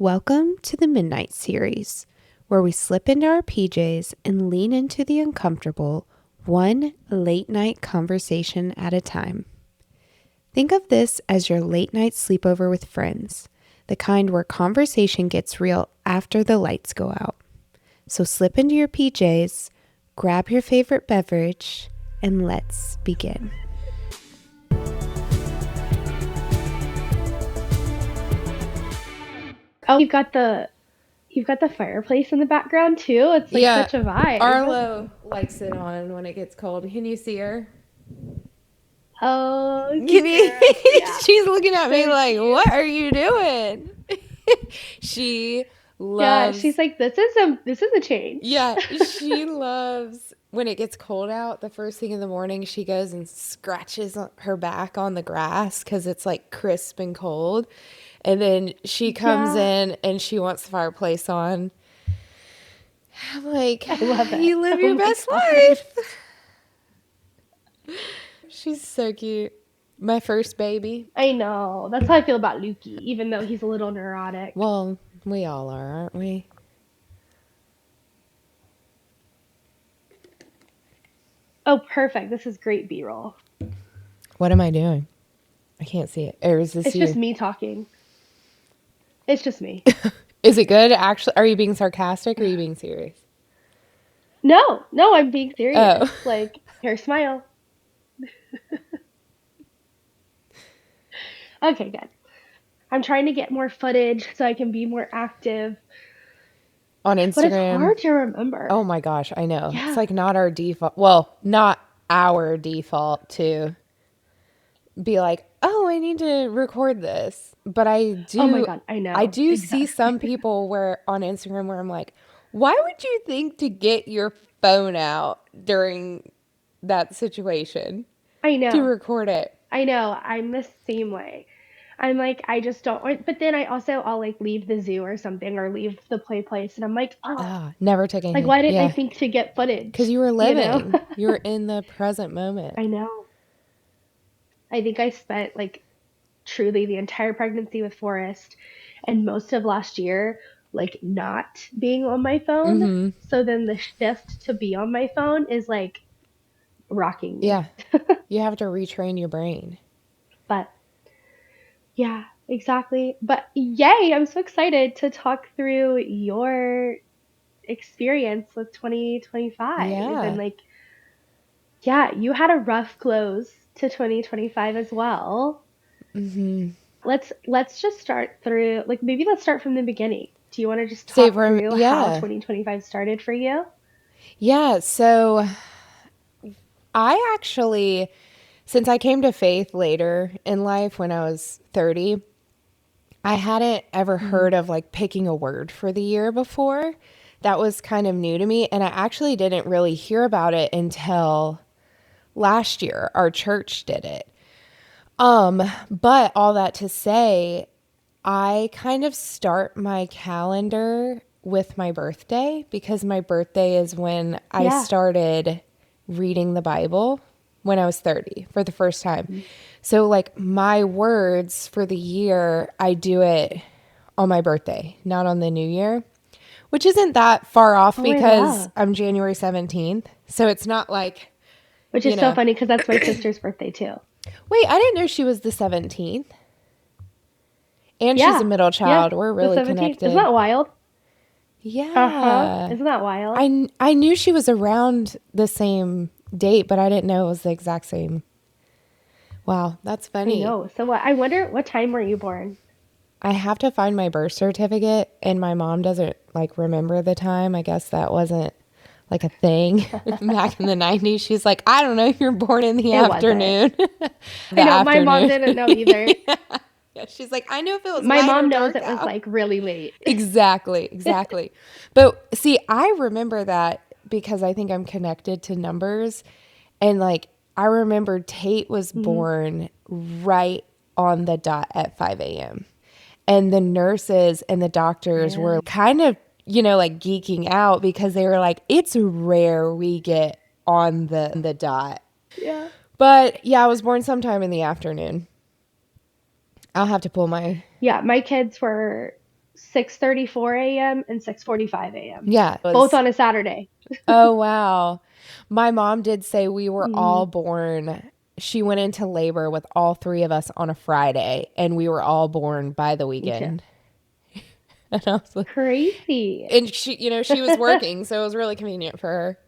Welcome to the Midnight Series, where we slip into our PJs and lean into the uncomfortable, one late night conversation at a time. Think of this as your late night sleepover with friends, the kind where conversation gets real after the lights go out. So slip into your PJs, grab your favorite beverage, and let's begin. Oh, you've got the fireplace in the background too. It's like such a vibe. Arlo likes it on when it gets cold. Can you see her? Oh, Can you? yeah. She's looking at me like, "What are you doing?" She loves. Yeah, she's like, this is a change. Yeah, she loves when it gets cold out. The first thing in the morning, she goes and scratches her back on the grass because it's like crisp and cold. And then she comes in and she wants the fireplace on. I'm like, I love it. You live your best life. She's so cute. My first baby. I know. That's how I feel about Lukey, even though he's a little neurotic. Well, we all are, aren't we? Oh, perfect. This is great B-roll. What am I doing? I can't see it. Or is this It's you? just me talking. It's just me. Is it good? Actually, are you being sarcastic or are you being serious? No, I'm being serious. Oh. Like, here, smile. Okay, good. I'm trying to get more footage so I can be more active. On Instagram. But it's hard to remember. Oh my gosh, I know. Yeah. It's like not our default. Well, not our default to be like, oh, I need to record this. But I do. Oh my God, I know. I do see some people where on Instagram where I'm like, why would you think to get your phone out during that situation? I know. To record it. I know. I'm the same way. I'm like, I just don't. But then I'll like leave the zoo or something or leave the play place. And I'm like, never took anything. Like, why didn't I think to get footage? Because you were living. You were in the present moment. I know. I think I spent like truly the entire pregnancy with Forrest and most of last year like not being on my phone. Mm-hmm. So then the shift to be on my phone is like rocking me. Yeah. You have to retrain your brain. But yeah, exactly. But yay, I'm so excited to talk through your experience with 2025. Yeah. And like, yeah, you had a rough close to 2025 as well. Mm-hmm. Let's just start through, like, maybe let's start from the beginning. Do you want to just talk through how 2025 started for you? Yeah, so I actually, since I came to faith later in life when I was 30, I hadn't ever heard of like picking a word for the year before. That was kind of new to me. And I actually didn't really hear about it until last year. Our church did it. But all that to say, I kind of start my calendar with my birthday because my birthday is when I started reading the Bible when I was 30 for the first time. Mm-hmm. So like my words for the year, I do it on my birthday, not on the new year, which isn't that far off because I'm January 17th. So it's not like, which is so funny because that's my sister's birthday too. Wait, I didn't know she was the 17th. And she's a middle child. We're really connected. Isn't that wild? Yeah. Isn't that wild? I knew she was around the same date, but I didn't know it was the exact same. Wow, that's funny. I know. So I wonder, what time were you born? I have to find my birth certificate, and my mom doesn't like remember the time. I guess that wasn't like a thing back in the 90s. She's like, I don't know, you're born in the afternoon. I know, my mom didn't know either. Yeah, she's like, I knew if it was my mom knows it was like really late. Exactly. But see, I remember that because I think I'm connected to numbers. And like, I remember Tate was born right on the dot at 5 a.m. And the nurses and the doctors were kind of, like geeking out because they were like, it's rare we get on the dot. Yeah. But yeah, I was born sometime in the afternoon. I'll have to pull my... Yeah, my kids were 6:34 a.m. and 6:45 a.m. Yeah. Both on a Saturday. Oh, wow. My mom did say we were all Mm, born. She went into labor with all three of us on a Friday, and we were all born by the me too. weekend. And I was like, Crazy. and she was working, so it was really convenient for her.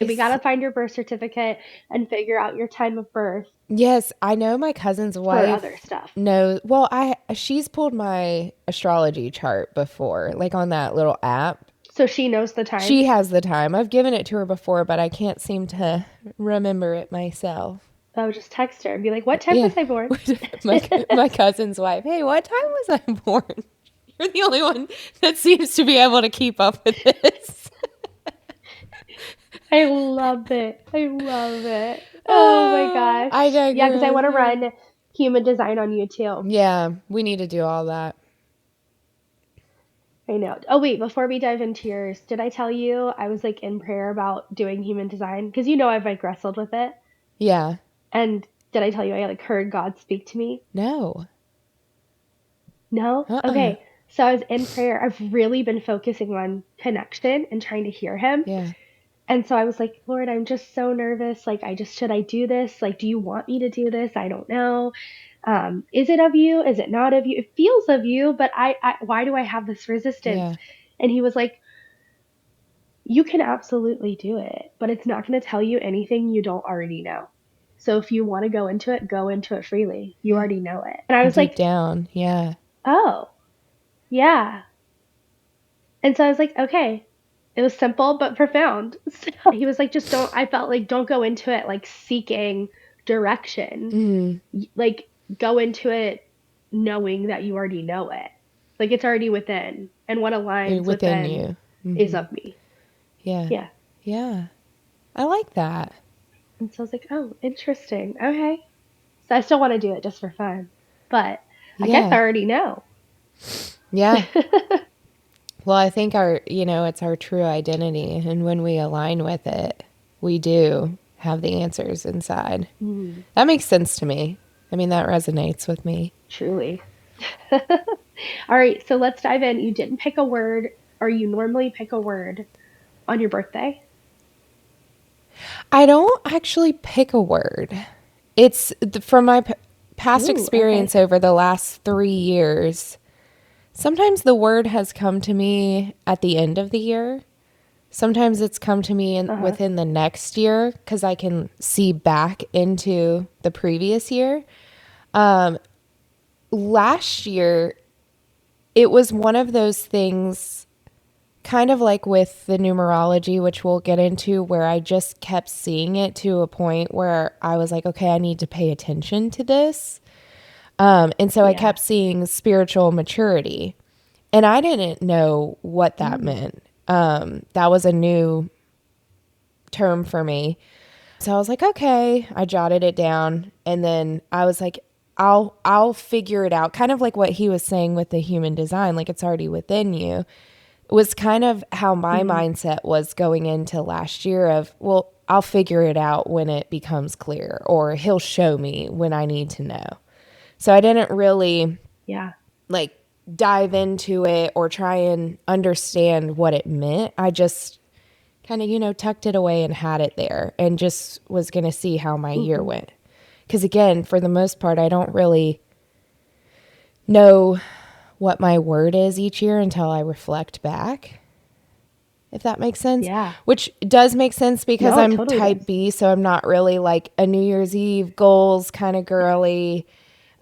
We got to find your birth certificate and figure out your time of birth Yes, I know my cousin's for other wife stuff. knows. Well, she's pulled my astrology chart before, like on that little app. So she knows the She times. has the time. I've given it to her before, but I can't seem to remember it myself. Oh, just text her and be like, "What time Yeah. was I born?" My cousin's wife. Hey, what time was I born? You're the only one that seems to be able to keep up with this. I love it. I love it. Oh my I gosh. Yeah, because I digress. want to run human design on you too. Yeah, we need to do all that. I know. Oh wait, before we dive into yours, did I tell you I was like in prayer about doing human design? Because you know I've like wrestled with it. Yeah. And did I tell you I like heard God speak to me? No. No? Uh-uh. Okay. So I was in prayer. I've really been focusing on connection and trying to hear him. Yeah. And so I was like, Lord, I'm just so nervous. Like, should I do this? Like, do you want me to do this? I don't know. Is it of you? Is it not of you? It feels of you, but why do I have this resistance? Yeah. And he was like, you can absolutely do it, but it's not going to tell you anything you don't already know. So if you want to go into it freely. You Yeah. already know it. And I was Deep like, down. Yeah. oh, yeah. And so I was like, okay. It was simple but profound. So he was like, just don't, I felt like, don't go into it like seeking direction. Mm. Like, go into it knowing that you already know it. Like, it's already within. And what aligns Within within you. is Hmm. of me. Yeah. Yeah. Yeah. I like that. And so I was like, oh, interesting. Okay. So I still want to do it just for fun. But I guess I Yeah. already know. Yeah. Well, I think it's our true identity. And when we align with it, we do have the answers inside. Mm, That makes sense to me. I mean, that resonates with me. truly. All right, so let's dive in. You didn't pick a word, or you normally pick a word on your birthday. I don't actually pick a word. It's from my past Ooh, experience okay. over the last 3 years. Sometimes the word has come to me at the end of the year. Sometimes it's come to me Uh-huh. within the next year because I can see back into the previous year. Last year, it was one of those things, kind of like with the numerology, which we'll get into, where I just kept seeing it to a point where I was like, okay, I need to pay attention to this. And so I Yeah. kept seeing spiritual maturity. And I didn't know what that Mm. meant. That was a new term for me. So I was like, okay, I jotted it down. And then I was like, I'll figure it out. Kind of like what he was saying with the human design, like it's already within you. It was kind of how my Mm. mindset was going into last year of, well, I'll figure it out when it becomes clear, or he'll show me when I need to know. So I didn't really Yeah. like dive into it or try and understand what it meant. I just kind of, tucked it away and had it there and just was going to see how my year Hmm. went. Because again, for the most part, I don't really know what my word is each year until I reflect back, if that makes sense. Yeah. Which does make sense because No, it I'm totally type does. B, so I'm not really like a New Year's Eve goals kind of girly.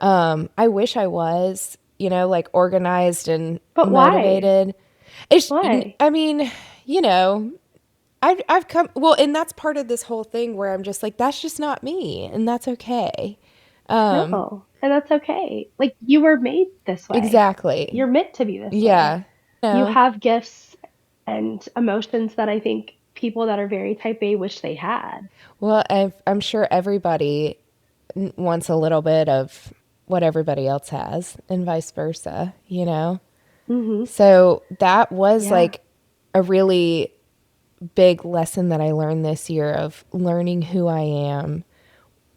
I wish I was, like organized and But why? motivated. It's, Why? I mean, you know, I've come, well, and that's part of this whole thing where I'm just like, that's just not me, and that's okay. No. And that's okay. Like, you were made this way. Exactly. You're meant to be this way. Yeah. You No. have gifts and emotions that I think people that are very type A wish they had. Well, I'm sure everybody wants a little bit of what everybody else has, and vice versa. Hmm. So that was Yeah. like a really big lesson that I learned this year of learning who I am,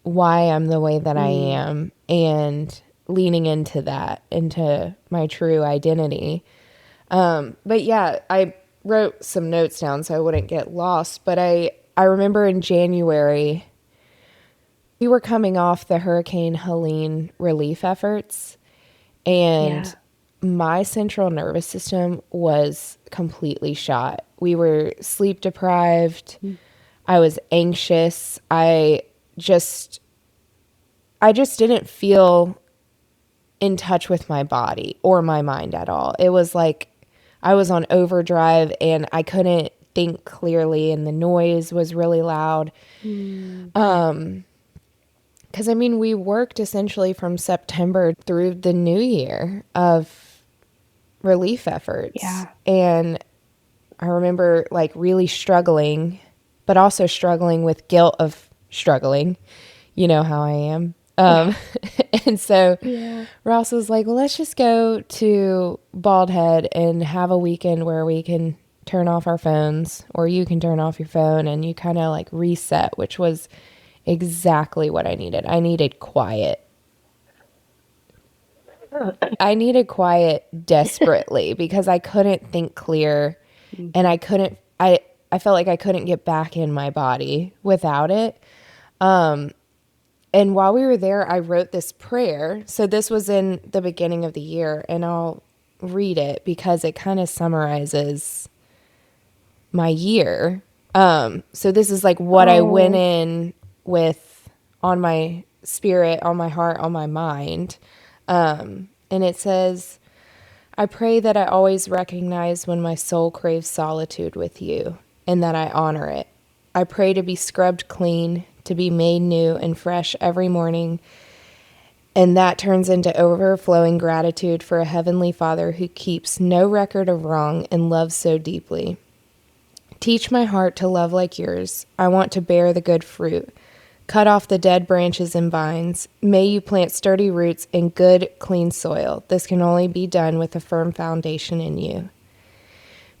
why I'm the way that I Mm. am, and leaning into that, into my true identity. But yeah, I wrote some notes down so I wouldn't get lost. But I remember in January, we were coming off the Hurricane Helene relief efforts, Yeah. and my central nervous system was completely shot. We were sleep deprived. Mm. I was anxious. Just I just didn't feel in touch with my body or my mind at all. It was like I was on overdrive and I couldn't think clearly, and the noise was really loud. Mm. Because, I mean, we worked essentially from September through the new year of relief efforts. Yeah. And I remember like really struggling, but also struggling with guilt of struggling. You know how I am. And so Yeah. Ross was like, well, let's just go to Bald Head and have a weekend where we can turn off our phones, or you can turn off your phone and you kind of like reset, which was exactly what I needed. I needed quiet. I needed quiet desperately because I couldn't think clear, and Mhm. I felt like I couldn't get back in my body without it. And while we were there, I wrote this prayer. So this was in the beginning of the year, and I'll read it because it kind of summarizes my year. So this is like what I went Oh. in with on my spirit, on my heart, on my mind. And it says, I pray that I always recognize when my soul craves solitude with you, and that I honor it. I pray to be scrubbed clean, to be made new and fresh every morning, and that turns into overflowing gratitude for a heavenly Father who keeps no record of wrong and loves so deeply. Teach my heart to love like yours. I want to bear the good fruit. Cut off the dead branches and vines. May you plant sturdy roots in good, clean soil. This can only be done with a firm foundation in you.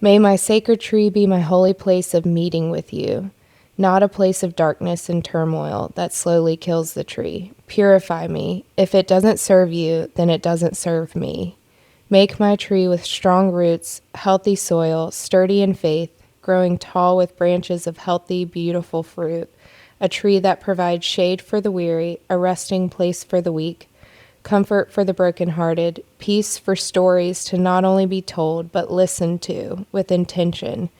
May my sacred tree be my holy place of meeting with you, not a place of darkness and turmoil that slowly kills the tree. Purify me. If it doesn't serve you, then it doesn't serve me. Make my tree with strong roots, healthy soil, sturdy in faith, growing tall with branches of healthy, beautiful fruit, a tree that provides shade for the weary, a resting place for the weak, comfort for the brokenhearted, peace for stories to not only be told, but listened to with intention,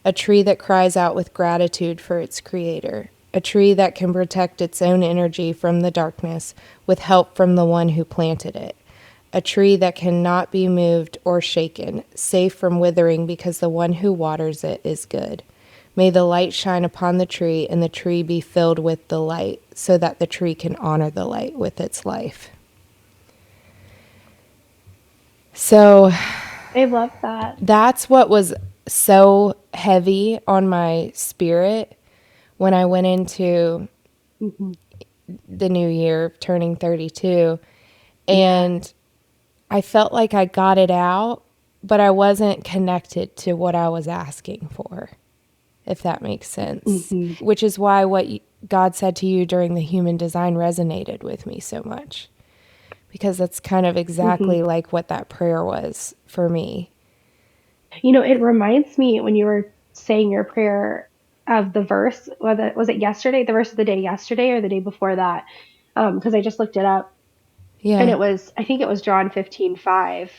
a tree that cries out with gratitude for its creator, a tree that can protect its own energy from the darkness with help from the one who planted it, a tree that cannot be moved or shaken, safe from withering because the one who waters it is good. May the light shine upon the tree and the tree be filled with the light so that the tree can honor the light with its life. So I love that. that's what was so heavy on my spirit when I went into Hmm. the new year, turning 32. Yeah. And I felt like I got it out, but I wasn't connected to what I was asking for, if that makes sense. Hmm. Which is why what God said to you during the human design resonated with me so much. Because that's kind of Hmm. exactly like what that prayer was for me. It reminds me when you were saying your prayer of the verse, whether was it yesterday, the verse of the day yesterday or the day before that? Because I just looked it up and Yeah. I think it was John 15:5,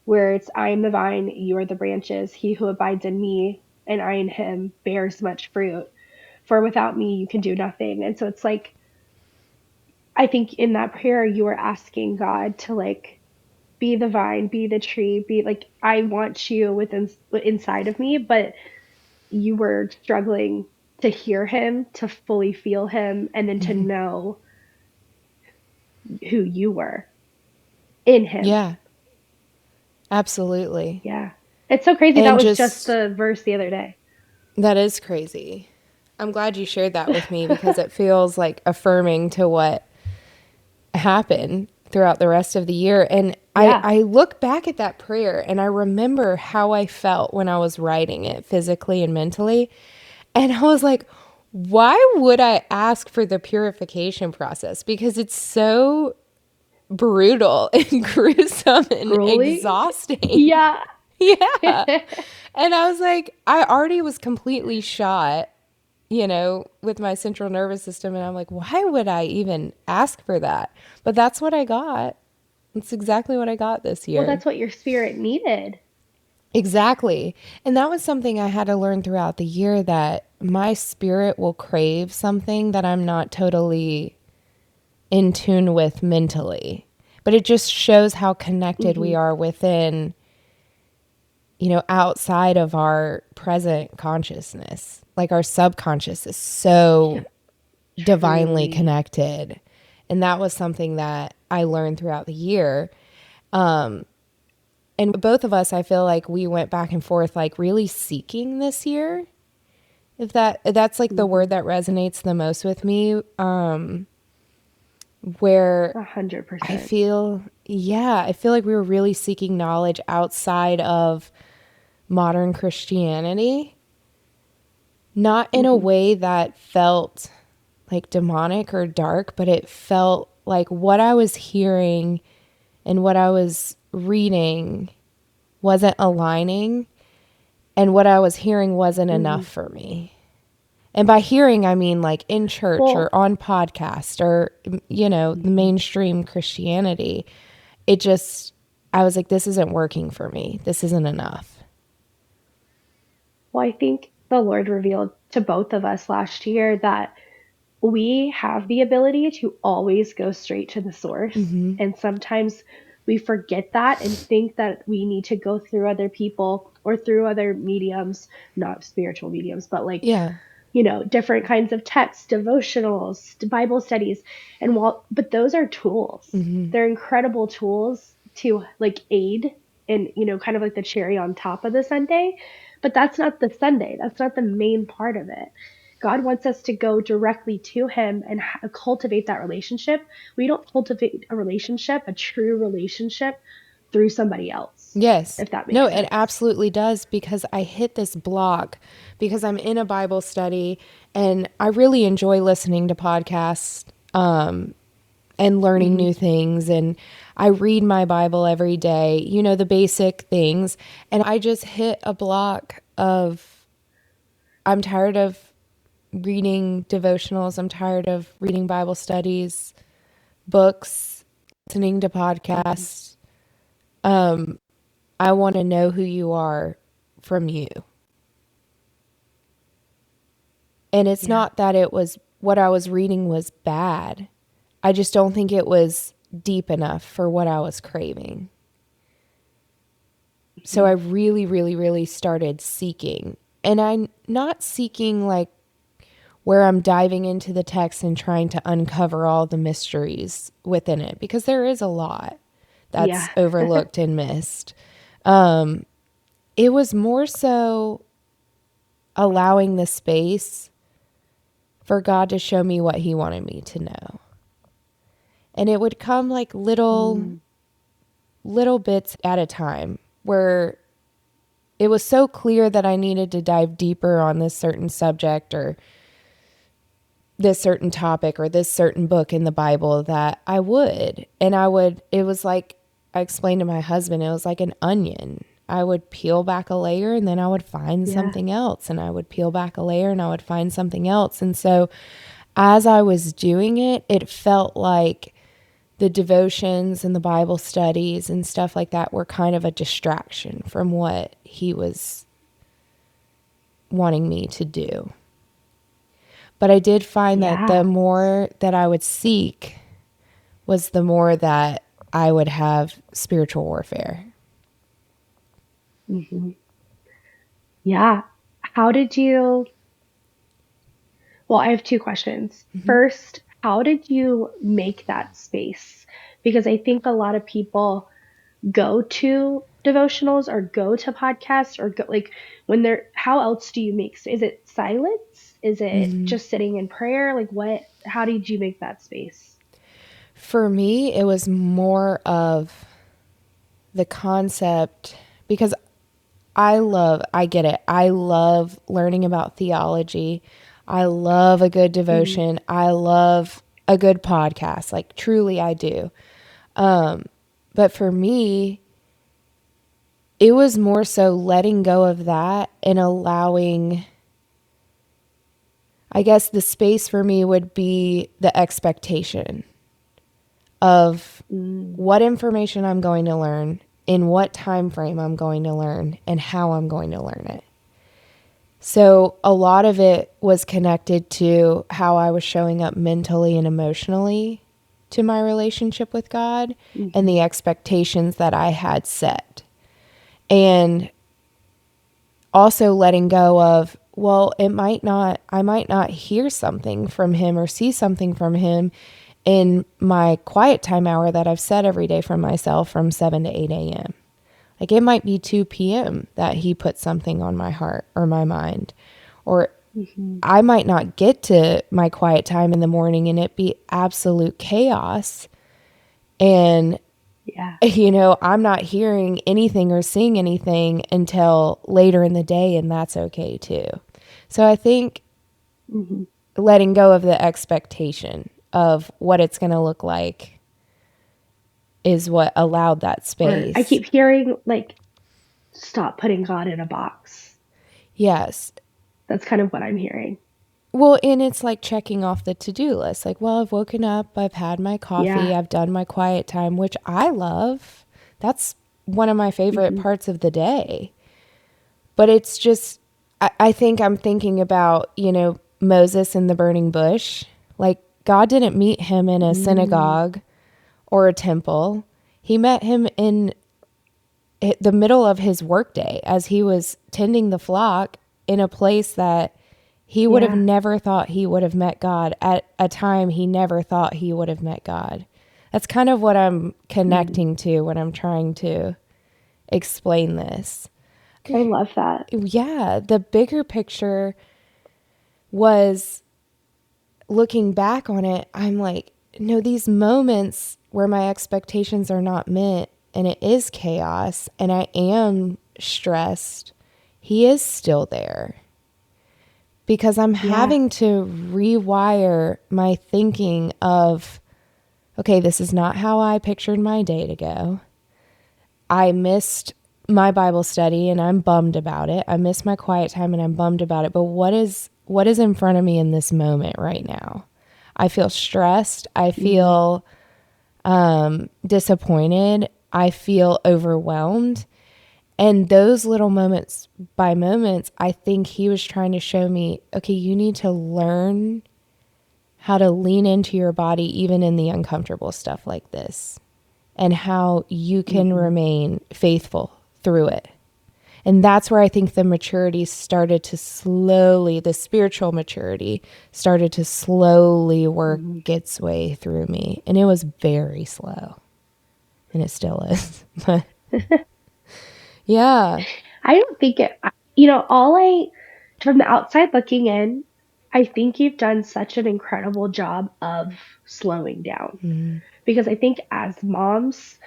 where it's, I am the vine, you are the branches. He who abides in me and I in him bears much fruit. For without me, you can do nothing. And so it's like, I think in that prayer, you were asking God to like be the vine, be the tree, be like, I want you inside of me, but you were struggling to hear him, to fully feel him, and then to know who you were in him. Yeah, absolutely. Yeah. It's so crazy. That And was just just, the verse the other day. that is crazy. I'm glad you shared that with me because it feels like affirming to what happened throughout the rest of the year. And Yeah. I look back at that prayer and I remember how I felt when I was writing it physically and mentally. And I was like, why would I ask for the purification process? Because it's so brutal and gruesome and Grueling? exhausting. Yeah. Yeah. And I was like, I already was completely shot, with my central nervous system. And I'm like, why would I even ask for that? But that's what I got. That's exactly what I got this Well, year. that's what your spirit needed. Exactly. And that was something I had to learn throughout the year, that my spirit will crave something that I'm not totally in tune with mentally. But it just shows how connected we Hmm. are within, outside of our present consciousness. Like our subconscious is so divinely Truly. connected. And that was something that I learned throughout the year. And both of us, I feel like we went back and forth, like really seeking this year. If that's like the Hmm. word that resonates the most with me, where 100%. I feel like we were really seeking knowledge outside of modern Christianity, not in a Hmm. way that felt like demonic or dark, but it felt like what I was hearing and what I was reading wasn't aligning, and what I was hearing wasn't Hmm. enough for me. And by hearing, I mean like in church or Well, on podcast or, the mhm. mainstream Christianity. It just, I was like, this isn't working for me. This isn't enough. Well, I think the Lord revealed to both of us last year that we have the ability to always go straight to the source. Mm-hmm. And sometimes we forget that and think that we need to go through other people or through other mediums, not spiritual mediums, but like, Yeah. different kinds of texts, devotionals, Bible studies. But those are tools. Mm-hmm. They're incredible tools to like aid and, kind of like the cherry on top of the sundae. But that's not the sundae. That's not the main part of it. God wants us to go directly to Him and cultivate that relationship. We don't cultivate a true relationship, through somebody else, Yes. if that No, makes it sense. absolutely does, because I hit this block because I'm in a Bible study and I really enjoy listening to podcasts, and learning Hmm. new things. And I read my Bible every day, the basic things. And I just hit a block of, I'm tired of reading devotionals. I'm tired of reading Bible studies, books, listening to Hmm. podcasts. I want to know who you are from you. And it's Yeah. not that it was what I was reading was bad. I just don't think it was deep enough for what I was craving. So Hmm. I really, really, really started seeking. And I'm not seeking like where I'm diving into the text and trying to uncover all the mysteries within it, because there is a lot Yeah. that's overlooked and missed. It was more so allowing the space for God to show me what He wanted me to know. And it would come like Mm. little bits at a time, where it was so clear that I needed to dive deeper on this certain subject or this certain topic or this certain book in the Bible that I would. And it was like, I explained to my husband, it was like an onion. I would peel back a layer and then I would find Yeah. something else, and I would peel back a layer and I would find something else. And so as I was doing it, it felt like the devotions and the Bible studies and stuff like that were kind of a distraction from what He was wanting me to do. But I did find that Yeah. the more that I would seek was the more that I would have spiritual warfare. Hmm. Yeah. How did you, well, I have two questions. Mm-hmm. First, how did you make that space? Because I think a lot of people go to devotionals or go to podcasts or go like when they're, how else do you make, is it silence? Is it Mm-hmm. just sitting in prayer? Like how did you make that space? For me, it was more of the concept, because I get it. I love learning about theology. I love a good Hmm. devotion. I love a good podcast. Like, truly, I do. But for me, it was more so letting go of that and allowing, I guess the space for me would be the expectation of Mm. what information I'm going to learn, in what time frame I'm going to learn, and how I'm going to learn it. So a lot of it was connected to how I was showing up mentally and emotionally to my relationship with God and Mm-hmm. the expectations that I had set. And also letting go of, well, I might not hear something from him or see something from him in my quiet time hour that I've set every day for myself from 7 to 8 a.m. Like it might be 2 p.m. that he put something on my heart or my mind. Or Mm-hmm. I might not get to my quiet time in the morning and it be absolute chaos. And, Yeah. I'm not hearing anything or seeing anything until later in the day, and that's okay too. So I think Mm-hmm. letting go of the expectation of what it's going to look like is what allowed that Or I space. keep hearing like, stop putting God in a box. Yes. That's kind of what I'm hearing. Well, and it's like checking off the to-do list. Like, well, I've woken up, I've had my coffee, Yeah. I've done my quiet time, which I love. That's one of my favorite Mm-hmm. parts of the day. But it's just, I think I'm thinking about, Moses in the burning bush. Like, God didn't meet him in a Mm. synagogue or a temple. He met him in the middle of his workday as he was tending the flock in a place that he would have Yeah. never thought he would have met God at a time he never thought he would have met God. That's kind of what I'm Mm. connecting to when I'm trying to explain this. I love that. Yeah, the bigger picture was looking back on it, I'm like, no, these moments where my expectations are not met and it is chaos and I am stressed, he is still there because I'm Yeah. having to rewire my thinking of, okay, this is not how I pictured my day to go. I missed my Bible study and I'm bummed about it. I missed my quiet time and I'm bummed about it. But what is in front of me in this moment right now? I feel stressed. I Mm. feel disappointed. I feel overwhelmed. And those little moments by moments, I think he was trying to show me, okay, you need to learn how to lean into your body even in the uncomfortable stuff like this and how you can Mm-hmm. remain faithful through it. And that's where I think the maturity started to slowly, the spiritual maturity started to slowly work Mm-hmm. its way through me. And it was very slow. And it still is. But yeah. I don't think it, from the outside looking in, I think you've done such an incredible job of slowing down. Mm-hmm. Because I think as moms,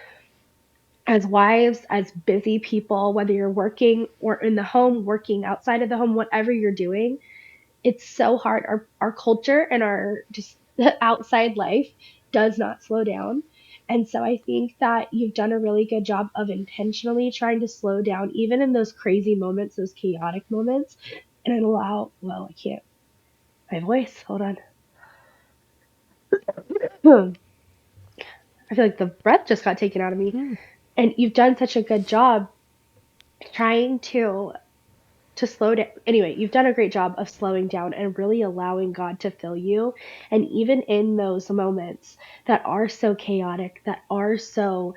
as wives, as busy people, whether you're working or in the home, working outside of the home, whatever you're doing, it's so hard. Our culture and our just outside life does not slow down. And so I think that you've done a really good job of intentionally trying to slow down, even in those crazy moments, those chaotic moments, and allow, well, I can't, my voice, hold on. I feel like the breath just got taken out of me. And you've done such a good job trying to slow down. Anyway, you've done a great job of slowing down and really allowing God to fill you. And even in those moments that are so chaotic, that are so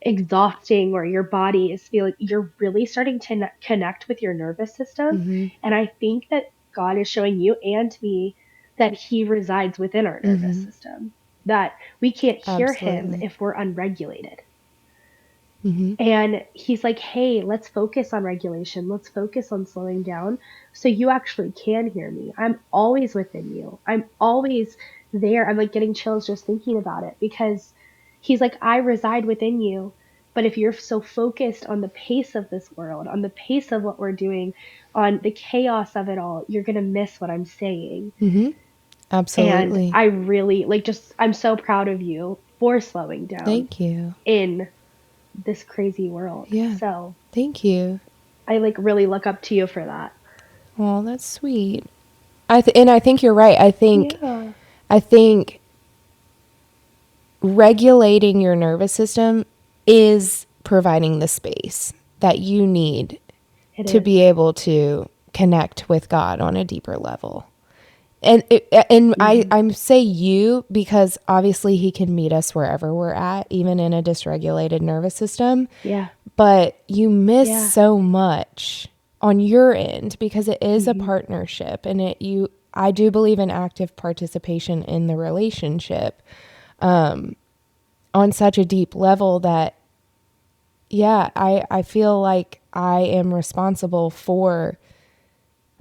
exhausting, where your body is feeling, you're really starting to connect with your nervous system. Mm-hmm. And I think that God is showing you and me that He resides within our nervous Mm-hmm. system, that we can't hear Him Absolutely. if we're unregulated. Mm-hmm. And he's like, hey, let's focus on regulation. Let's focus on slowing down so you actually can hear me. I'm always within you. I'm always there. I'm like getting chills just thinking about it because he's like, I reside within you. But if you're so focused on the pace of this world, on the pace of what we're doing, on the chaos of it all, you're going to miss what I'm saying. Mm-hmm. And Absolutely. I really like just, I'm so proud of you for slowing down Thank you. in this crazy world. Yeah. So Thank you. I like really look up to you for that. Oh, that's sweet. And I think you're right. Yeah, I think regulating your nervous system is providing the space that you need it to is. be able to connect with God on a deeper level. And I say you because obviously he can meet us wherever we're at, even in a dysregulated nervous system. Yeah. But you miss Yeah. so much on your end because it is a Mm-hmm. partnership, and I do believe in active participation in the relationship on such a deep level that I feel like I am responsible for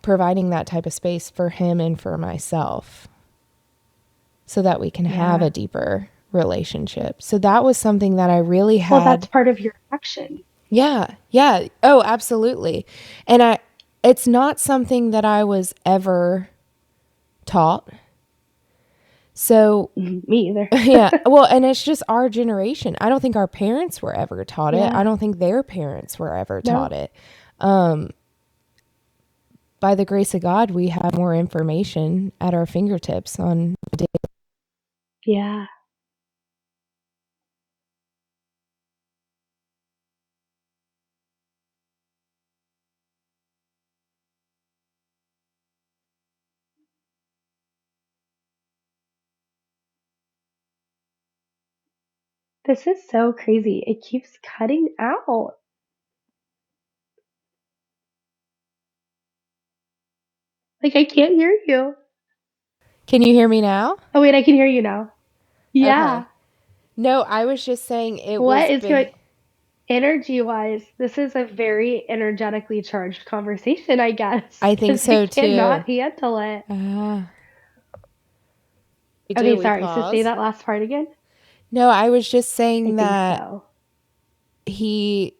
providing that type of space for him and for myself so that we can have Yeah. a deeper relationship. So that was something that I really Well, that's had. part of your action. Yeah. Yeah. Oh, absolutely. And it's not something that I was ever taught. So, Me either. yeah. Well, and it's just our generation. I don't think our parents were ever taught it. I Yeah. don't think their parents were ever taught No. it. By the grace of God, we have more information at our fingertips on a day. Yeah. This is so crazy. It keeps cutting out. Like I can't hear you. Can you hear me now? Oh wait, I can hear you now. Okay. Yeah. No, I was just saying it What was is big. going energy wise? This is a very energetically charged conversation, I guess, I think because I so too. cannot handle it. Ah, we Okay, do. We sorry. So say pause. that last part again. No, I was just I saying think that so. he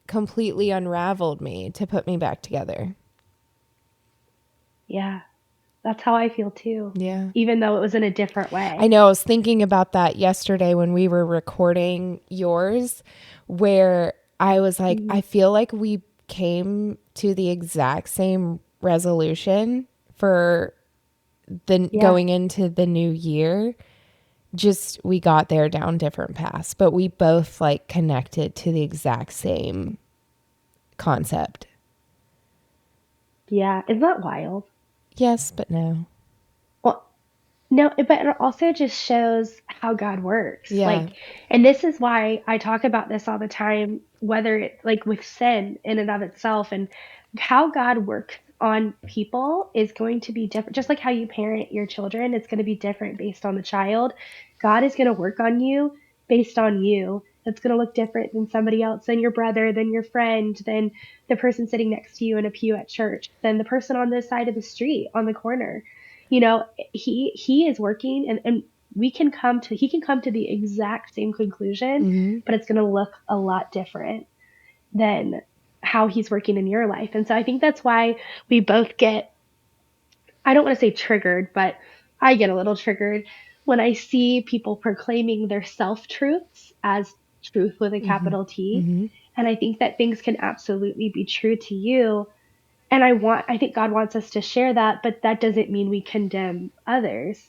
completely unraveled me to put me back together. Yeah. That's how I feel too. Yeah. Even though it was in a different I way. know. I was thinking about that yesterday when we were recording yours, where I was like, Mhm. I feel like we came to the exact same resolution for the Yeah. going into the new year. Just we got there down different paths, but we both like connected to the exact same concept. Yeah. Isn't that wild? Yes, but no. Well, no, but it also just shows how God works. Yeah. Like, and this is why I talk about this all the time, whether it like with sin in and of itself and how God works on people is going to be different. Just like how you parent your children, it's going to be different based on the child. God is going to work on you based on you. It's going to look different than somebody else, than your brother, than your friend, than the person sitting next to you in a pew at church, than the person on this side of the street on the corner. You know, he is working and we can come to he can come to the exact same conclusion, Mm-hmm. but it's going to look a lot different than how he's working in your life. And so I think that's why we both get, I don't want to say triggered, but I get a little triggered when I see people proclaiming their self truths as truth with a Mm-hmm. capital T. Mm-hmm. And I think that things can absolutely be true to you. And I think God wants us to share that, but that doesn't mean we condemn others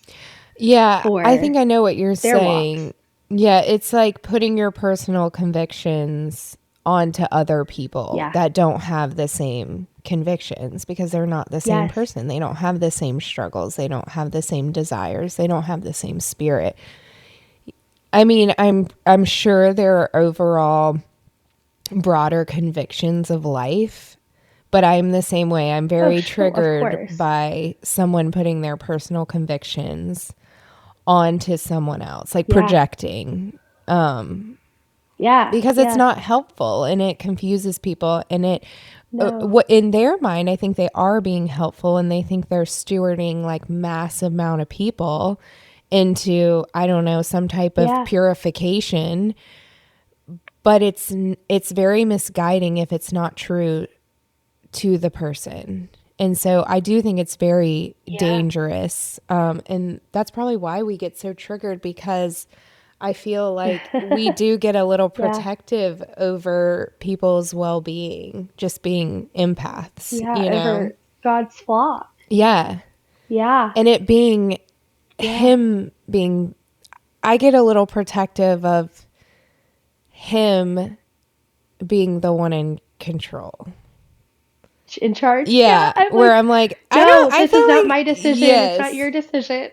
Yeah, I for think I know what you're their walks. saying. Yeah, it's like putting your personal convictions onto other people Yeah. that don't have the same convictions because they're not the same Yes. person. They don't have the same struggles. They don't have the same desires. They don't have the same spirit. I mean, I'm sure there are overall broader convictions of life, but I'm the same way. I'm Oh, very sure, of triggered course. by someone putting their personal convictions onto someone else, like Yeah. projecting, Yeah. because it's Yeah. not helpful and it confuses people. And No. what in their mind, I think they are being helpful and they think they're stewarding like massive amount of people into, I don't know, some type of Yeah. purification. But it's very misguiding if it's not true to the person. And so I do think it's very Yeah. dangerous. And that's probably why we get so triggered because I feel like we do get a little Yeah. protective over people's well-being, just being empaths, Yeah. you know? Over God's flock. Yeah. Yeah. And it being Yeah. him being, I get a little protective of him being the one in control. In charge. Yeah. Yeah. I'm Where like, I'm like, no, I this is feel not like, my decision. It's not yes. your decision.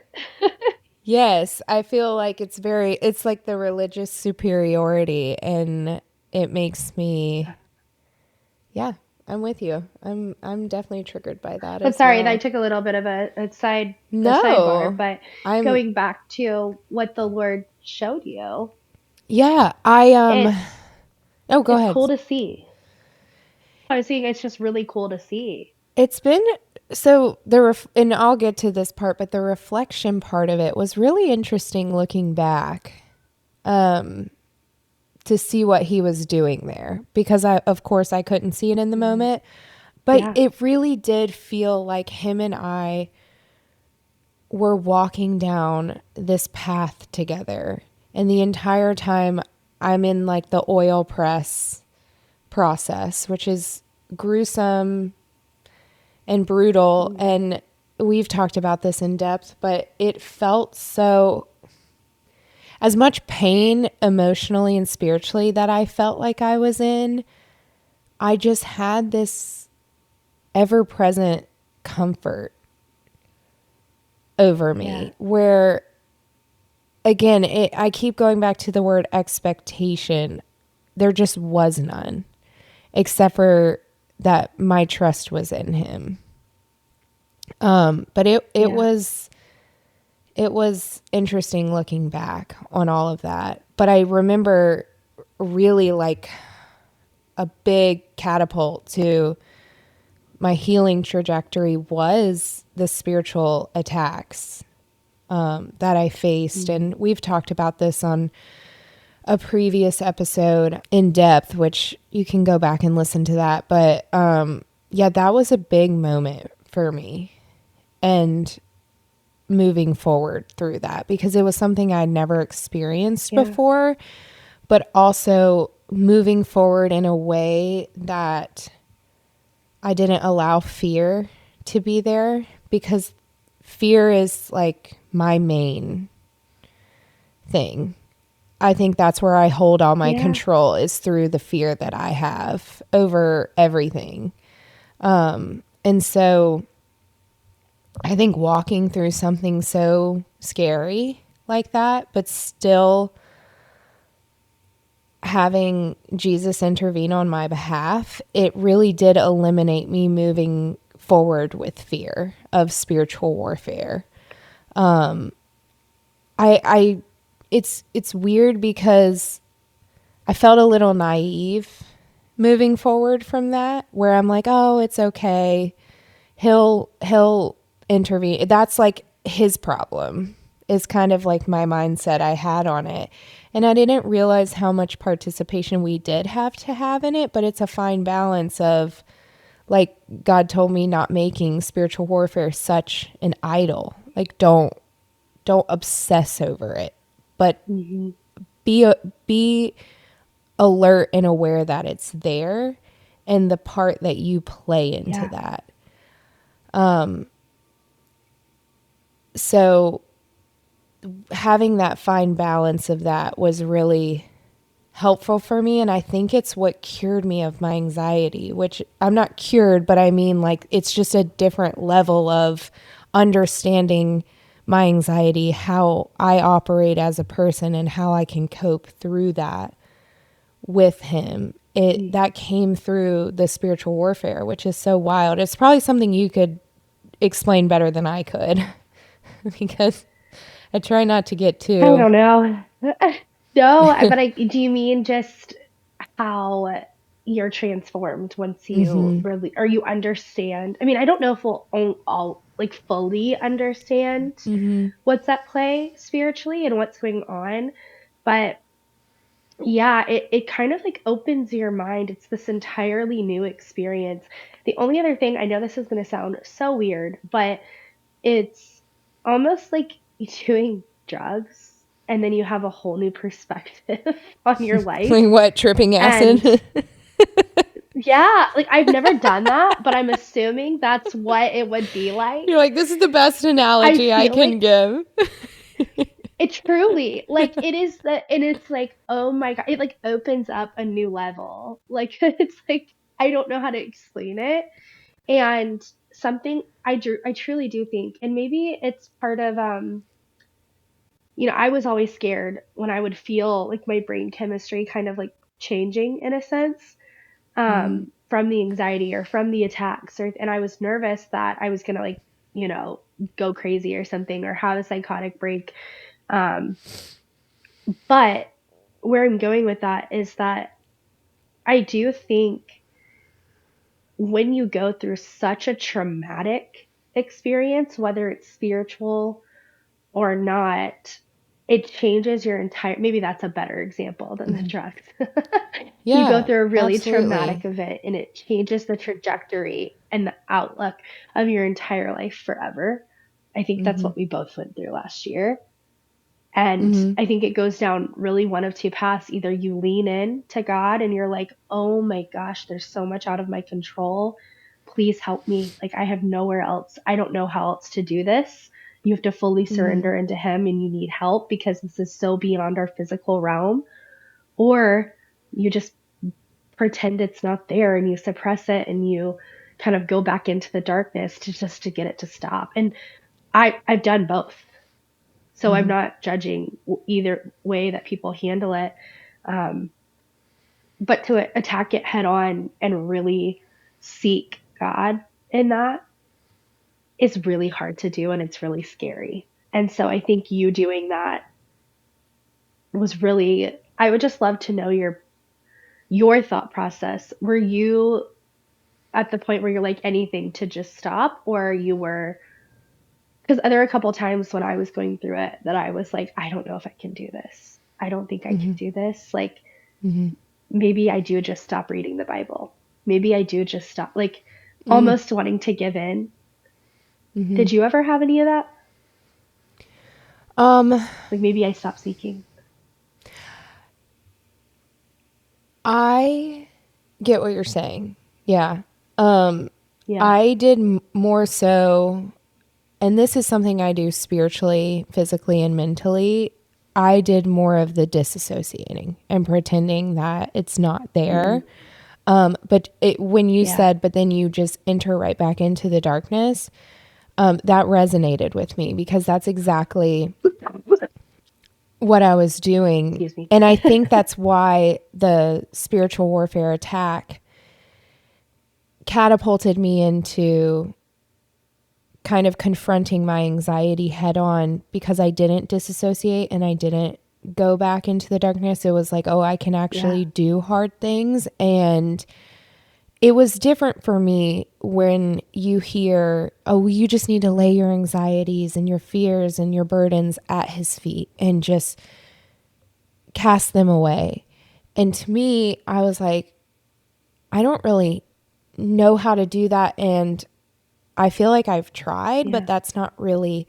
Yes. I feel like it's like the religious superiority, and it makes me, yeah, I'm with you. I'm definitely triggered by that But as sorry, I well. took a little bit of a sidebar, No. but I'm going back to what the Lord showed you, yeah, it's oh, go it's ahead. cool to see. I was saying it's just really cool to see. It's been so and I'll get to this part, but the reflection part of it was really interesting looking back, um, to see what he was doing there, because of course I couldn't see it in the Mhm. moment, but Yeah. it really did feel like him and I were walking down this path together. And the entire time I'm in like the oil press process, which is gruesome and brutal. Mm. And we've talked about this in depth, but it felt so, as much pain emotionally and spiritually that I felt like I was in, I just had this ever present comfort over Yeah. me where, again, I keep going back to the word expectation. There just was none, except for that my trust was in him. But Yeah. it was interesting looking back on all of that. But I remember really like a big catapult to my healing trajectory was the spiritual attacks, that I faced. Mm. And we've talked about this on a previous episode in depth, which you can go back and listen to that. But yeah, that was a big moment for me. And moving forward through that, because it was something I'd never experienced Yeah. before, but also moving forward in a way that I didn't allow fear to be there, because fear is like my main thing. I think that's where I hold all my Yeah. control, is through the fear that I have over everything. And so I think walking through something so scary like that, but still having Jesus intervene on my behalf, it really did eliminate me moving forward with fear of spiritual warfare. I it's weird because I felt a little naive moving forward from that, where I'm like, "Oh, it's okay. He'll intervene." That's like his problem, is kind of like my mindset I had on it. And I didn't realize how much participation we did have to have in it, but it's a fine balance of, like, God told me, not making spiritual warfare such an idol. Like, don't obsess over it, but Hmm. be alert and aware that it's there, and the part that you play into Yeah. that. So having that fine balance of that was really helpful for me, and I think it's what cured me of my anxiety, which I'm not cured, but I mean, like, it's just a different level of understanding my anxiety, how I operate as a person, and how I can cope through that with him. It Mm. that came through the spiritual warfare, which is so wild. It's probably something you could explain better than I could, because I try not to get I too. don't know. No, but do you mean just how you're transformed once you Hmm. really, or you understand? I mean, I don't know if we'll all like fully understand Hmm. what's at play spiritually and what's going on, but yeah, it kind of like opens your mind. It's this entirely new experience. The only other thing, I know this is going to sound so weird, but it's almost like doing drugs. and then you have a whole new perspective on your life. Like what, tripping And acid? yeah, like I've never done that, but I'm assuming that's what it would be You're like. like, this is the best I analogy I feel can like give. it truly, like it is and it's like, oh my God, it like opens up a new level. Like it's like, I don't know how to explain it. And something I truly do think, and maybe it's part of, I was always scared when I would feel like my brain chemistry kind of like changing in a sense, Mm-hmm. from the anxiety or from the attacks, and I was nervous that I was gonna like, go crazy or something or have a psychotic break. Um, but where I'm going with that is that I do think when you go through such a traumatic experience, whether it's spiritual or not, it changes your entire, maybe that's a better example than the Mm-hmm. drugs. You go Yeah, through a really traumatic absolutely. event and it changes the trajectory and the outlook of your entire life forever. I think that's Mm-hmm. what we both went through last year. And Mm-hmm. I think it goes down really one of two paths. Either you lean in to God and you're like, oh my gosh, there's so much out of my control. Please help me. Like, I have nowhere else. I don't know how else to do this. You have to fully Mm-hmm. surrender into Him and you need help because this is so beyond our physical realm. Or you just pretend it's not there and you suppress it and you kind of go back into the darkness to get it to stop. And I've done both. So I'm Mm-hmm. not judging either way that people handle it. Um, but to attack it head on and really seek God in that is really hard to do and it's really scary. And so I think you doing that was really, I would just love to know your thought process. Were you at the point where you're like anything to just stop, or you were, because there were a couple times when I was going through it that I was like, I don't know if I can do this. I don't think I can Mm-hmm. do this. Like, Mm-hmm. maybe I do just stop reading the Bible. Maybe I do just stop, like Mm-hmm. almost wanting to give in. Mm-hmm. Did you ever have any of that? Um, Like maybe I stopped seeking. I get what you're saying. Yeah. Um, Yeah. I did more so, and this is something I do spiritually, physically, and mentally. I did more of the disassociating and pretending that it's not Mm-mm. there. But when you Yeah. said, but then you just enter right back into the darkness, that resonated with me because that's exactly what I was doing. Excuse me. And I think that's why the spiritual warfare attack catapulted me into kind of confronting my anxiety head on because I didn't disassociate and I didn't go back into the darkness. It was like, oh, I can Yeah. actually do hard things. And it was different for me when you hear, oh, you just need to lay your anxieties and your fears and your burdens at his feet and just cast them away. And to me, I was like, I don't really know how to do that. And I feel like I've tried, but Yeah. that's not really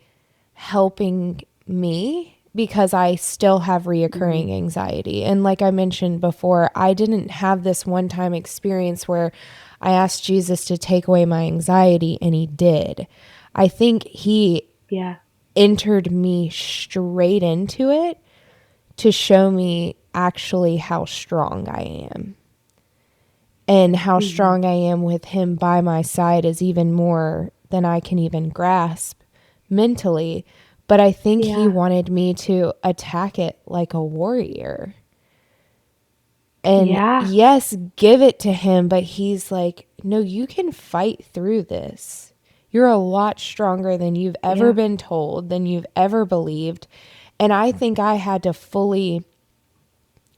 helping me because I still have Mm-hmm. reoccurring anxiety. And like I mentioned before, I didn't have this one time experience where I asked Jesus to take away my anxiety and he did. I think he Yeah. entered me straight into it to show me actually how strong I am. And how Mm-hmm. strong I am with him by my side is even more than I can even grasp mentally. But I think he Yeah. wanted me to attack it like a warrior. And Yeah. yes, give it to him, but he's like, no, you can fight through this. You're a lot stronger than you've ever Yeah. been told, than you've ever believed. And I think I had to fully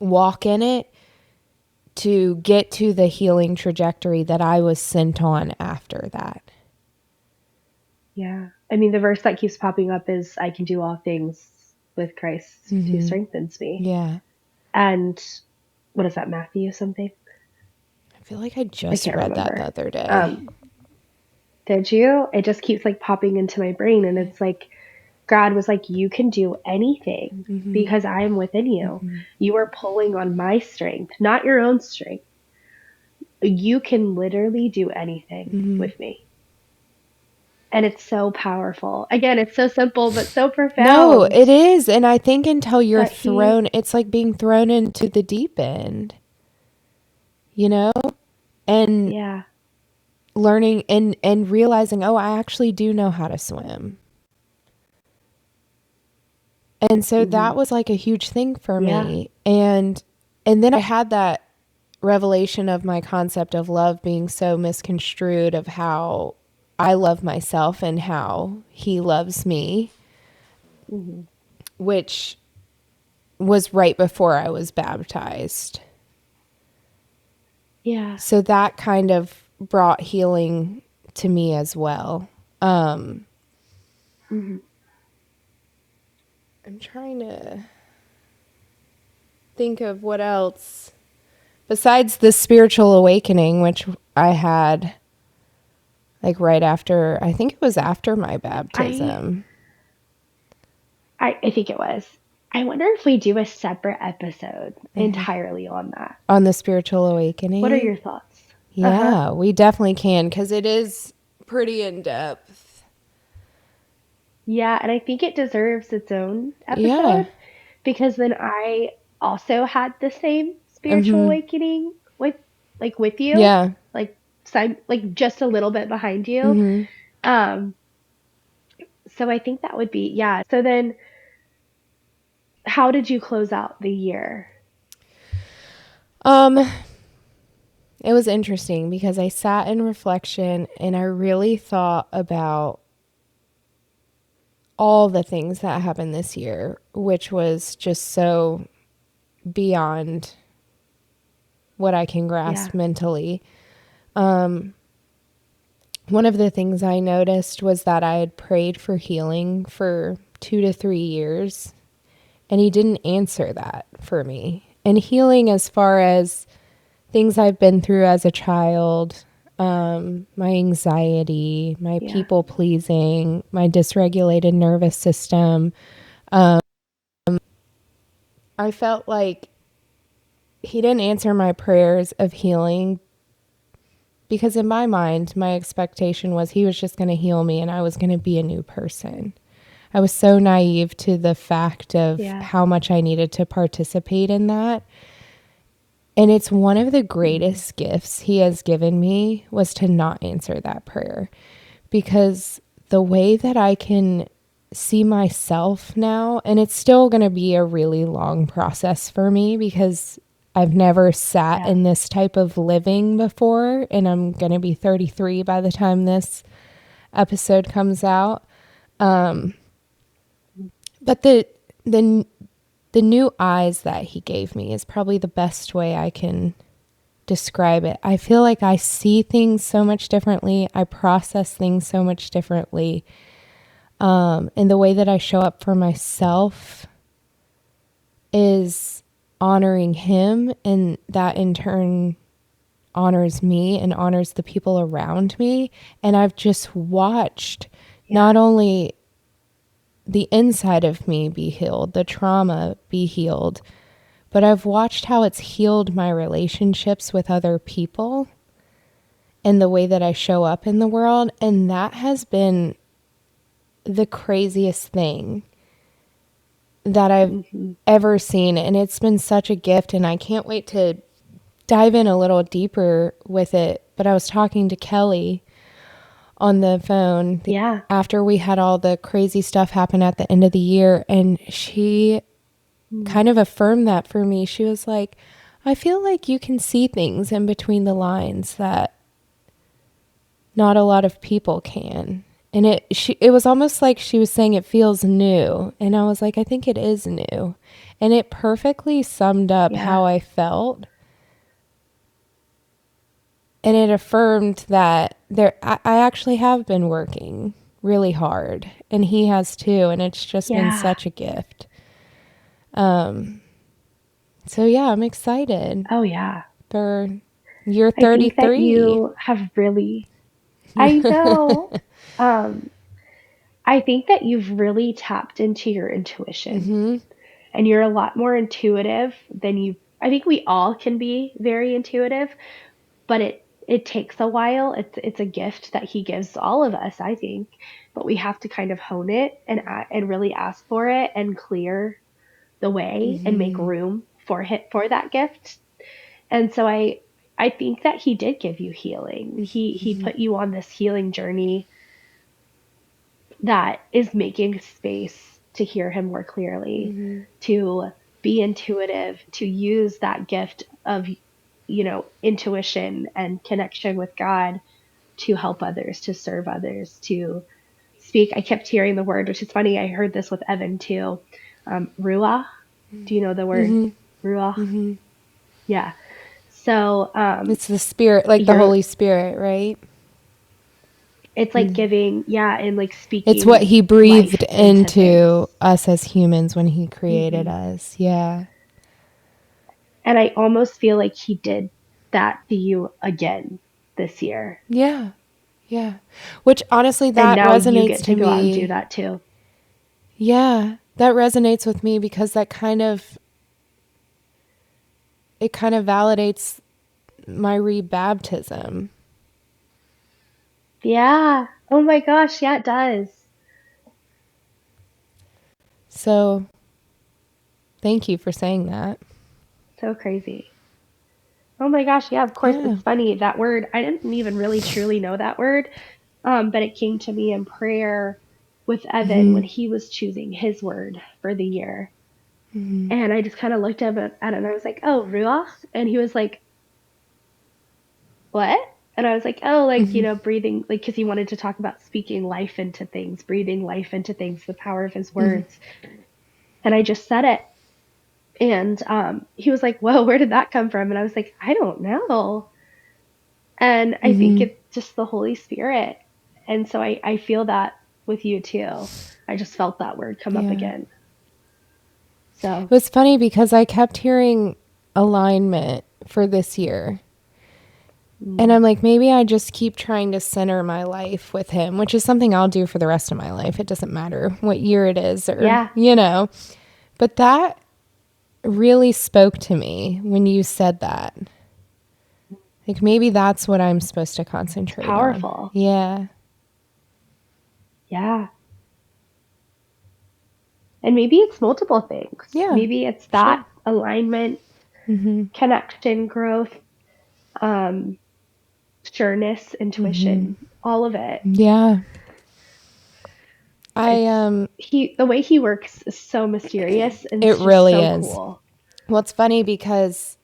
walk in it to get to the healing trajectory that I was sent on after that. Yeah. I mean, the verse that keeps popping up is, I can do all things with Christ who Mm-hmm. strengthens me. Yeah. And what is that, Matthew something? I feel like I I just can't read that the remember. other day. Um, did you? It just keeps like popping into my brain. And it's like, God was like, you can do anything Mm-hmm. because I am within you. Mm-hmm. You are pulling on my strength, not your own strength. You can literally do anything Mm-hmm. with me. And it's so powerful. Again, it's so simple, but so No, profound it is. And I think until you're that he, thrown, it's like being thrown into the deep end, you know? And yeah. learning and realizing, oh, I actually do know how to swim. And so Hmm. that was like a huge thing for Yeah. me. And then I had that revelation of my concept of love being so misconstrued of how I love myself and how he loves me, Hmm. which was right before I was baptized. Yeah. So that kind of brought healing to me as well. Um, Hmm. I'm trying to think of what else besides the spiritual awakening, which I had like right after, I think it was after my I, baptism. I think it was. I wonder if we do a separate episode Mm-hmm. entirely on that. On the spiritual What are awakening. your thoughts? Uh huh. Yeah, we definitely can because it is pretty in depth. Yeah, and I think it deserves its own Yeah. episode because then I also had the same spiritual Mm-hmm. awakening with you, Yeah. like like just a little bit behind you. Mm-hmm. Um, so I think that would be, yeah. So then how did you close out the year? Um, it was interesting because I sat in reflection and I really thought about all the things that happened this year, which was just so beyond what I can Yeah. grasp mentally. Um, one of the things I noticed was that I had prayed for healing for 2 to 3 years, and he didn't answer that for me. And healing, as far as things I've been through as a child, my anxiety, my Yeah. people pleasing, my dysregulated nervous system, um, I felt like he didn't answer my prayers of healing because in my mind, my expectation was he was just going to heal me and I was going to be a new person. I was so naive to the fact of Yeah. how much I needed to participate in that. And it's one of the Hmm. greatest gifts he has given me was to not answer that prayer, because the way that I can see myself now, and it's still going to be a really long process for me because I've never sat Yeah. in this type of living before, and I'm going to be 33 by the time this episode comes out. But the the new eyes that he gave me is probably the best way I can describe it. I feel like I see things so much differently. I process things so much differently. And the way that I show up for myself is honoring him, and that in turn honors me and honors the people around me. And I've just watched Yeah. not only the inside of me be healed, the trauma be healed, but I've watched how it's healed my relationships with other people and the way that I show up in the world. And that has been the craziest thing that I've Hmm. ever seen. And it's been such a gift. And I can't wait to dive in a little deeper with it. But I was talking to Kelly on the phone Yeah. after we had all the crazy stuff happen at the end of the year. And she Mm. kind of affirmed that for me. She was like, I feel like you can see things in between the lines that not a lot of people can. And it was almost like she was saying it feels new. And I was like, I think it is new. And it perfectly summed up Yeah. how I felt. And it affirmed that I actually have been working really hard. And he has too. And it's just been Yeah. such a gift. So yeah, I'm excited Oh, yeah. for year I think that 33. you have really, I know. Um, I think that you've really tapped into your intuition, Mm-hmm. and you're a lot more intuitive than you. I think we all can be very intuitive, but it takes a while. It's a gift that he gives all of us, I think, but we have to kind of hone it and really ask for it and clear the way and make Mm-hmm. room for that gift. And so I think that he did give you healing. He Mm-hmm. put you on this healing journey that is making space to hear him more clearly, Mm-hmm. to be intuitive, to use that gift of, intuition and connection with God to help others, to serve others, to speak. I kept hearing the word, which is funny. I heard this with Evan too. Ruach. Do you know the word Mm-hmm. ruach? Mm-hmm. Yeah. So It's the spirit, like the you're Holy Spirit, right? it's like giving, yeah, and like It's what speaking he breathed life into things. into us as humans when he created Hmm. us. Yeah. And I almost feel like he did that to you again this year. Yeah. Yeah. Which honestly, And that now you resonates get to to go out and do me. that too. Yeah. That resonates with me because it kind of validates my rebaptism. Yeah. Oh my gosh. Yeah, it does. So thank you for saying that. So crazy. Oh my gosh. Yeah, of course. Yeah. It's funny. That word, I didn't even really truly know that word. But it came to me in prayer with Evan Mm-hmm. when he was choosing his word for the year. Mm-hmm. And I just kind of looked at it and I was like, oh, Ruach. And he was like, what? And I was like, oh, like, Mm-hmm. breathing, like, because he wanted to talk about speaking life into things, breathing life into things, the power of his Mm-hmm. words. And I just said it. And he was like, whoa, where did that come from? And I was like, I don't know. And I think Mm-hmm. it's just the Holy Spirit. And so I feel that with you too. I just felt that word come up Yeah. again. It So, was funny because I kept hearing alignment for this year. And mm, I'm like, maybe I just keep trying to center my life with him, which is something I'll do for the rest of my life. It doesn't matter what year it is or, yeah, But that really spoke to me when you said that. Like maybe that's what I'm supposed to it's concentrate on. powerful. Yeah. Yeah. And maybe it's multiple things. Yeah. Maybe it's that Sure. alignment, Mm-hmm. connection, growth, um, sureness, Mm-hmm. intuition, all of it. Yeah. I It's the way he works is so mysterious and it it's just really so is. cool. Well, it's funny because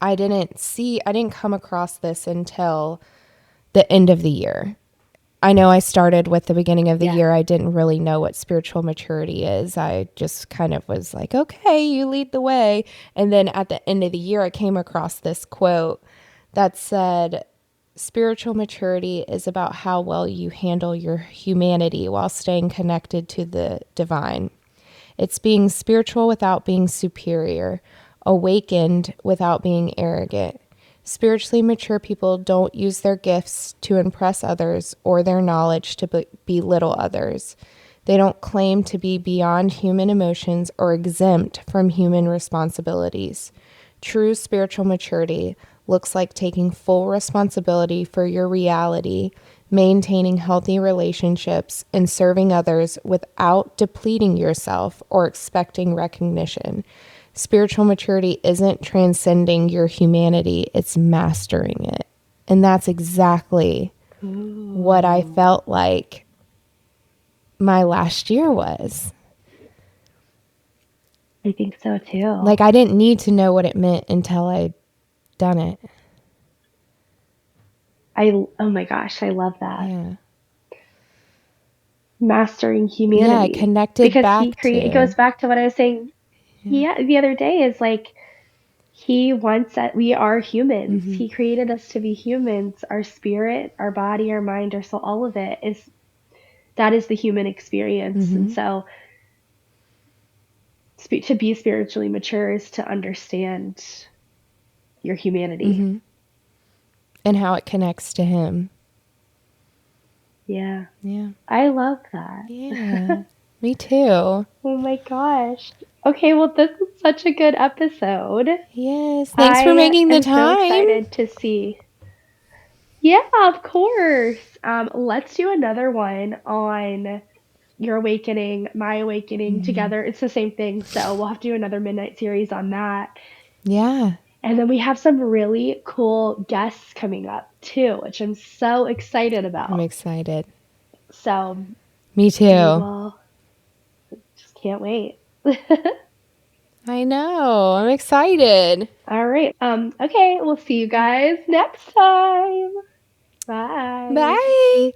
I didn't come across this until the end of the year. I know I started with the beginning of the Yeah. year. I didn't really know what spiritual maturity is. I just kind of was like, okay, you lead the way. And then at the end of the year, I came across this quote that said, spiritual maturity is about how well you handle your humanity while staying connected to the divine. It's being spiritual without being superior, awakened without being arrogant. Spiritually mature people don't use their gifts to impress others or their knowledge to belittle others. They don't claim to be beyond human emotions or exempt from human responsibilities. True spiritual maturity looks like taking full responsibility for your reality, maintaining healthy relationships, and serving others without depleting yourself or expecting recognition. Spiritual maturity isn't transcending your humanity, it's mastering it. And that's exactly what I Ooh, felt like my last year was. I think so too. Like, I didn't need to know what it meant until I'd done it. Oh my gosh, I love that. Yeah. Mastering Yeah, I humanity. connected Because back it goes to. back to what I was saying Yeah. the other day is like he wants that we are humans. Mm-hmm. He created us to be humans. Our spirit, our body, our mind, our soul, all of it is that is the human experience. And Mm-hmm. so to be spiritually mature is to understand your humanity. Mm-hmm. And how it connects to him. Yeah. Yeah. I love that. Yeah. Me too. Oh my gosh. Okay, well, this is such a good episode. Yes. Thanks for I making the am so time. excited to see. Yeah, of course. Let's do another one on your awakening, my awakening Mhm. together. It's the same thing, so we'll have to do another midnight series on that. Yeah. And then we have some really cool guests coming up too, which I'm so excited I'm about. excited. So Me we too. will just can't wait. I know. I'm excited. All right. Okay, we'll see you guys next time. Bye. Bye.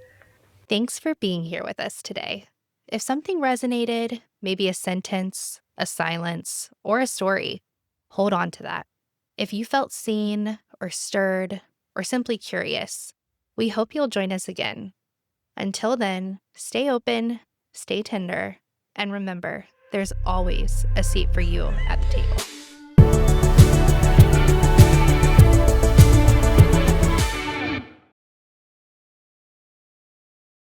Thanks for being here with us today. If something resonated, maybe a sentence, a silence, or a story, hold on to that. If you felt seen or stirred or simply curious, we hope you'll join us again. Until then, stay open, stay tender, and remember, there's always a seat for you at the table.